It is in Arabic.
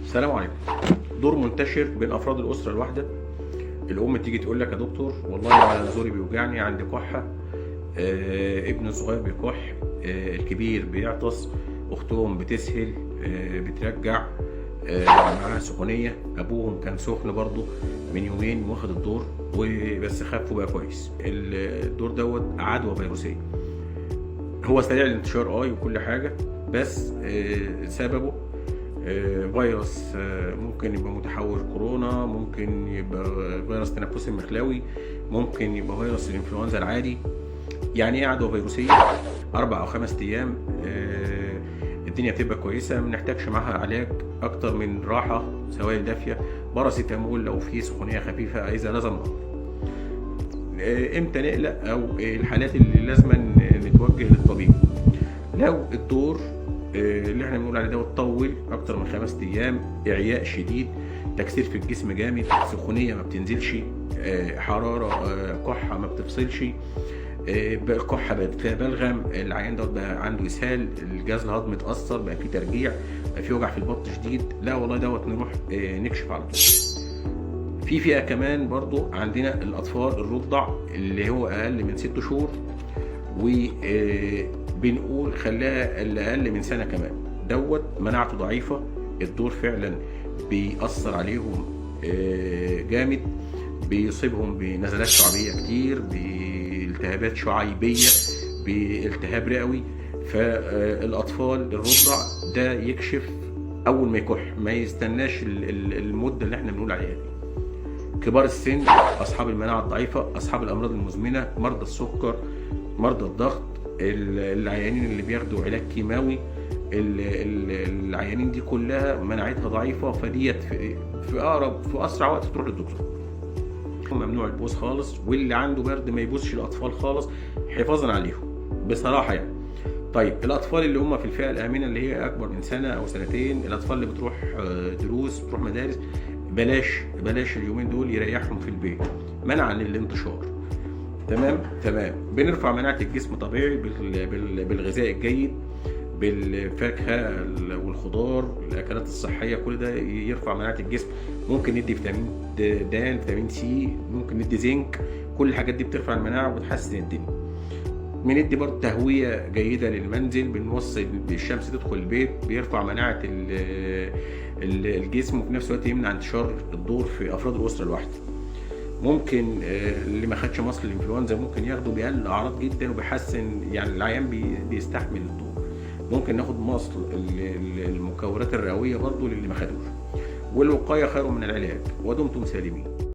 السلام عليكم. دور منتشر بين افراد الاسره الواحده. الام تيجي تقول لك يا دكتور والله انا زوري بيوجعني، عندي كحه، ابن الصغير بيكح، الكبير بيعطس، اختهم بتسهل، بترجع، معاها سخونيه، ابوهم كان سخن برضه من يومين واخد الدور وبس خف وبقى كويس. الدور دوت عدوى فيروسيه، هو سريع الانتشار وكل حاجه، بس سببه فيروس، ممكن يبقى متحور كورونا، ممكن يبقى فيروس تنفسي مخلوي، ممكن يبقى فيروس الانفلونزا العادي. يعني ايه عدوى فيروسيه؟ 4 أو 5 ايام الدنيا بتبقى كويسه، ما بنحتاجش معاها علاج اكتر من راحه، سوائل دافيه، باراسيتامول لو في سخونيه خفيفه اذا لازم نقف. امتى نقلق او الحالات اللي لازم نتوجه للطبيب؟ لو الدور اللي احنا بنقول عليه دوت طول اكتر من 5 ايام، اعياء شديد، تكسير في الجسم جامد، سخونيه ما بتنزلش، حراره، كحه ما بتفصلش، كحه بقت فيها بلغم، العيان دوت بقى عنده اسهال، الجهاز الهضمي اتاثر، بقى فيه ترجيع، بقى فيه وجع في البطن شديد، لا والله دوت نروح نكشف على طول. في فئه كمان برضو عندنا الاطفال الرضع اللي هو اقل من 6 شهور، وبنقول خلاها اللي اقل من سنه كمان، دوت مناعته ضعيفه، الدور فعلا بيأثر عليهم جامد، بيصيبهم بنزلات شعبيه كتير، بالتهابات شعيبيه، بالتهاب رئوي. فالاطفال الرضع ده يكشف اول ما يكح، ما يستناش المده اللي احنا بنقول عليها دي. كبار السن، اصحاب المناعه الضعيفه، اصحاب الامراض المزمنه، مرضى السكر، مرضى الضغط، العيانين اللي بياخدوا علاج كيماوي، العيانين دي كلها مناعتها ضعيفه، فديت في اسرع وقت تروح للدكتور. ممنوع البوس خالص، واللي عنده برد ما يبوسش الاطفال خالص حفاظا عليهم بصراحه يعني. طيب الاطفال اللي هم في الفئه الامنه اللي هي اكبر من سنه او سنتين، الاطفال اللي بتروح دروس، بتروح مدارس، بلاش اليومين دول، يريحهم في البيت منعا للانتشار. تمام. بنرفع مناعه الجسم طبيعي بالغذاء الجيد، بالفاكهه والخضار، الاكلات الصحيه، كل ده يرفع مناعه الجسم. ممكن ندي فيتامين د، فيتامين سي، ممكن ندي زنك، كل الحاجات دي بترفع المناعه وبتحسن الدنيا. بندي برضه تهويه جيده للمنزل، بنوصل الشمس تدخل البيت، بيرفع مناعه الجسم، وفي نفس الوقت يمنع انتشار الدور في افراد الاسره الواحده. ممكن اللي ما خدش مصل الانفلونزا ممكن ياخده، بيقلل اعراض جدا وبيحسن، يعني العيان بيستحمل الدور. ممكن ناخد مصل المكورات الرئويه برضه للي ما خدوش. والوقايه خير من العلاج، ودمتم سالمين.